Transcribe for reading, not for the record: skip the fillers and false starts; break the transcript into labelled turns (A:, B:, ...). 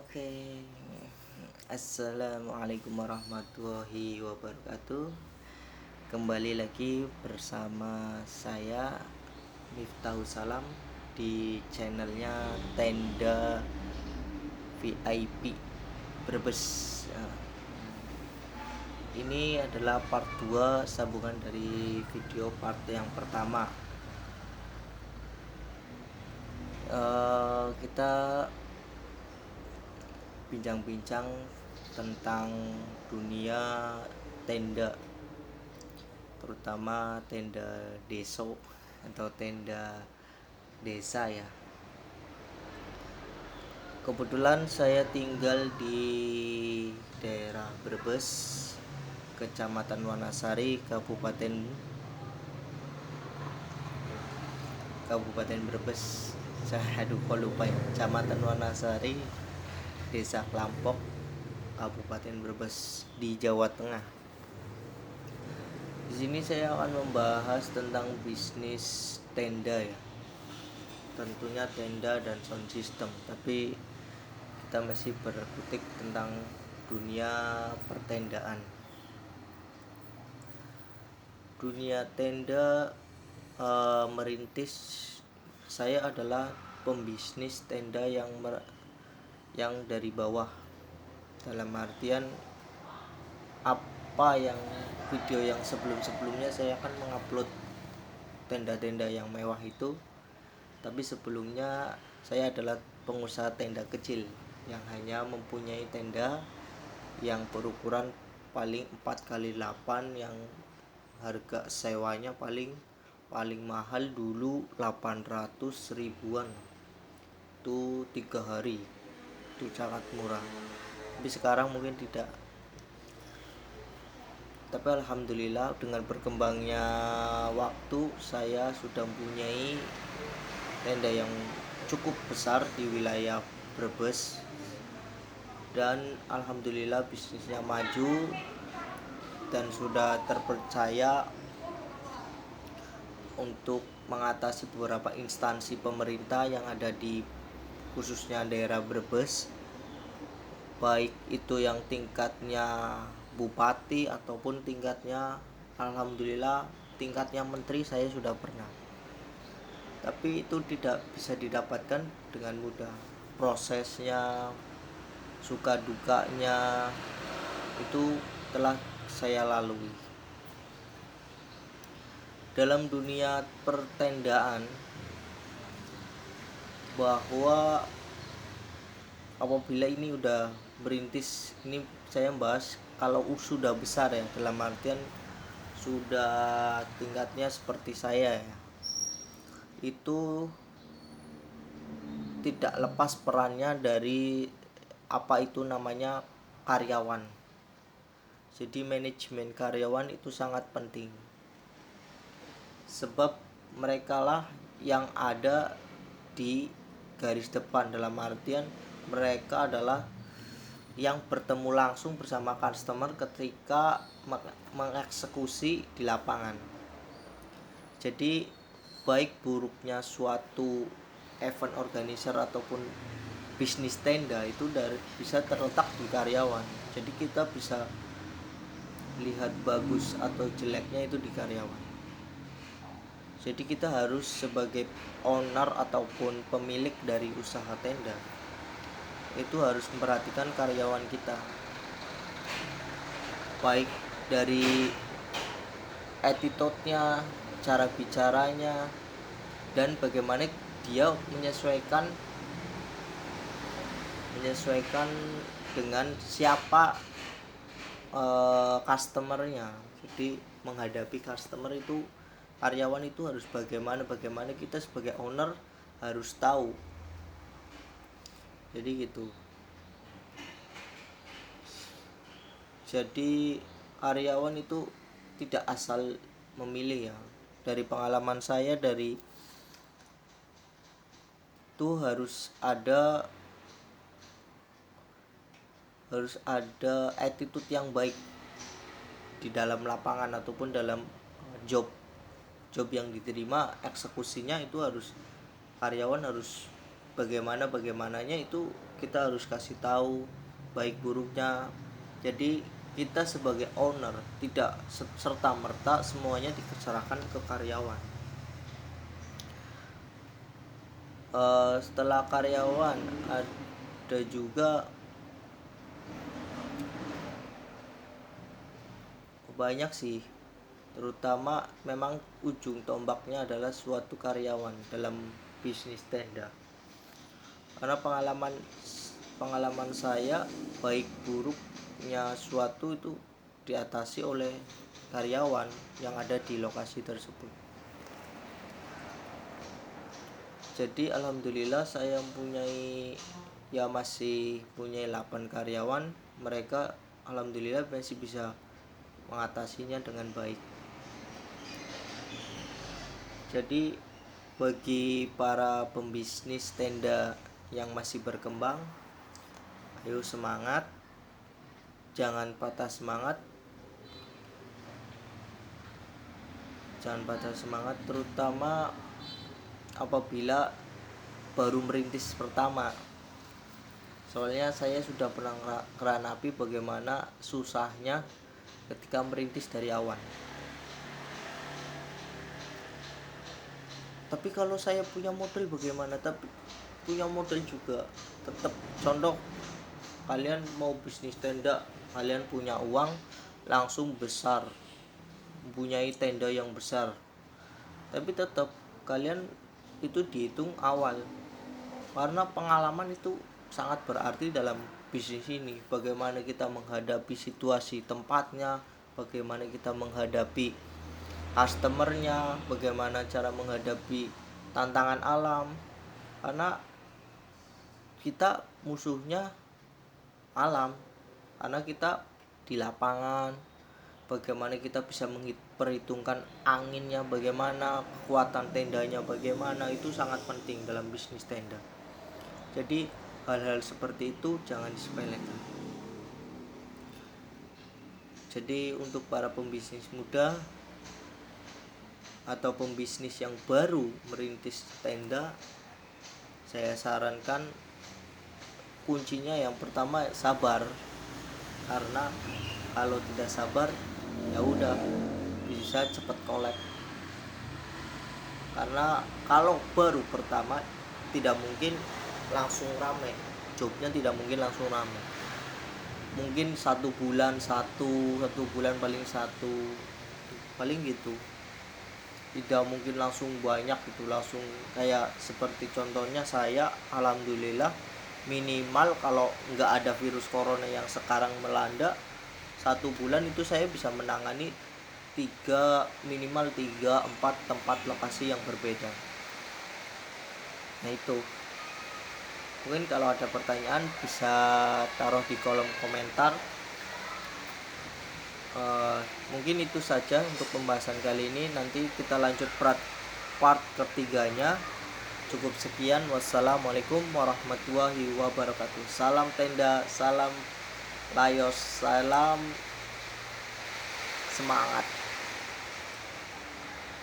A: Oke, Assalamualaikum warahmatullahi wabarakatuh. Kembali lagi bersama saya Miftahul Salam di channelnya Tenda VIP Brebes. Ini adalah part 2 sambungan dari video part yang pertama. Kita bincang-bincang tentang dunia tenda, terutama tenda deso atau tenda desa ya. Kebetulan saya tinggal di daerah Brebes, Kecamatan Wanasari, Kabupaten Brebes. Saya lupa ya. Kecamatan Wanasari, Desa Klampok, Kabupaten Brebes di Jawa Tengah. Di sini saya akan membahas tentang bisnis tenda ya. Tentunya tenda dan sound system, tapi kita masih berkutik tentang dunia pertendaan. Dunia tenda merintis saya adalah pembisnis tenda yang dari bawah, dalam artian apa yang video yang sebelumnya saya akan mengupload tenda-tenda yang mewah itu, tapi sebelumnya saya adalah pengusaha tenda kecil yang hanya mempunyai tenda yang berukuran paling 4x8, yang harga sewanya paling mahal dulu 800 ribuan, itu 3 hari, itu sangat murah. Tapi sekarang mungkin tidak. Tapi alhamdulillah dengan berkembangnya waktu, saya sudah mempunyai tenda yang cukup besar di wilayah Brebes, dan alhamdulillah bisnisnya maju dan sudah terpercaya untuk mengatasi beberapa instansi pemerintah yang ada di khususnya daerah Brebes, baik itu yang tingkatnya bupati ataupun tingkatnya, alhamdulillah tingkatnya menteri saya sudah pernah. Tapi itu tidak bisa didapatkan dengan mudah. Prosesnya, suka dukanya itu telah saya lalui. Dalam dunia pertendaan, bahwa apabila ini udah merintis, ini saya membahas kalau sudah besar ya, dalam artian sudah tingkatnya seperti saya ya, itu tidak lepas perannya dari apa itu namanya karyawan. Jadi manajemen karyawan itu sangat penting, sebab mereka lah yang ada di garis depan, dalam artian mereka adalah yang bertemu langsung bersama customer ketika mengeksekusi di lapangan. Jadi baik buruknya suatu event organizer ataupun bisnis tenda itu bisa terletak di karyawan. Jadi kita bisa lihat bagus atau jeleknya itu di karyawan. Jadi kita harus sebagai owner ataupun pemilik dari usaha tenda itu harus memperhatikan karyawan kita, baik dari attitude-nya, cara bicaranya, dan bagaimana dia menyesuaikan dengan siapa customernya. Jadi menghadapi customer itu, karyawan itu harus bagaimana kita sebagai owner harus tahu. Jadi gitu. Jadi karyawan itu tidak asal memilih ya. Dari pengalaman saya, itu harus ada attitude yang baik di dalam lapangan ataupun dalam job yang diterima, eksekusinya itu karyawan harus bagaimananya itu kita harus kasih tahu baik buruknya. Jadi kita sebagai owner tidak serta merta semuanya diserahkan ke karyawan. Setelah karyawan ada juga banyak sih, terutama memang ujung tombaknya adalah suatu karyawan dalam bisnis tenda. Karena pengalaman saya, baik buruknya suatu itu diatasi oleh karyawan yang ada di lokasi tersebut. Jadi alhamdulillah saya masih punya 8 karyawan. Mereka alhamdulillah masih bisa mengatasinya dengan baik. Jadi bagi para pembisnis tenda yang masih berkembang, ayo semangat, jangan patah semangat, terutama apabila baru merintis pertama. Soalnya saya sudah pernah keranapi bagaimana susahnya ketika merintis dari awal. Tapi kalau saya punya model bagaimana? Tapi punya model juga tetap. Contoh, kalian mau bisnis tenda, kalian punya uang langsung besar, mempunyai tenda yang besar, tapi tetap kalian itu dihitung awal, karena pengalaman itu sangat berarti dalam bisnis ini. Bagaimana kita menghadapi situasi tempatnya, bagaimana kita menghadapi customernya, bagaimana cara menghadapi tantangan alam, karena kita musuhnya alam, karena kita di lapangan. Bagaimana kita bisa memperhitungkan anginnya, bagaimana kekuatan tendanya, bagaimana, itu sangat penting dalam bisnis tenda. Jadi hal-hal seperti itu jangan disepelekan. Jadi untuk para pembisnis muda atau pembisnis yang baru merintis tenda, saya sarankan kuncinya yang pertama sabar. Karena kalau tidak sabar, ya udah bisa cepat kolab. Karena kalau baru pertama tidak mungkin langsung rame, jobnya tidak mungkin langsung rame. Mungkin 1 bulan satu bulan paling gitu. Tidak mungkin langsung banyak gitu, langsung kayak seperti contohnya saya, alhamdulillah minimal kalau nggak ada virus corona yang sekarang melanda, 1 bulan itu saya bisa menangani minimal 3-4 tempat lokasi yang berbeda. Nah itu, mungkin kalau ada pertanyaan bisa taruh di kolom komentar. Mungkin itu saja untuk pembahasan kali ini. Nanti kita lanjut part ketiganya. Cukup sekian. Wassalamualaikum warahmatullahi wabarakatuh. Salam tenda, salam layos, salam semangat.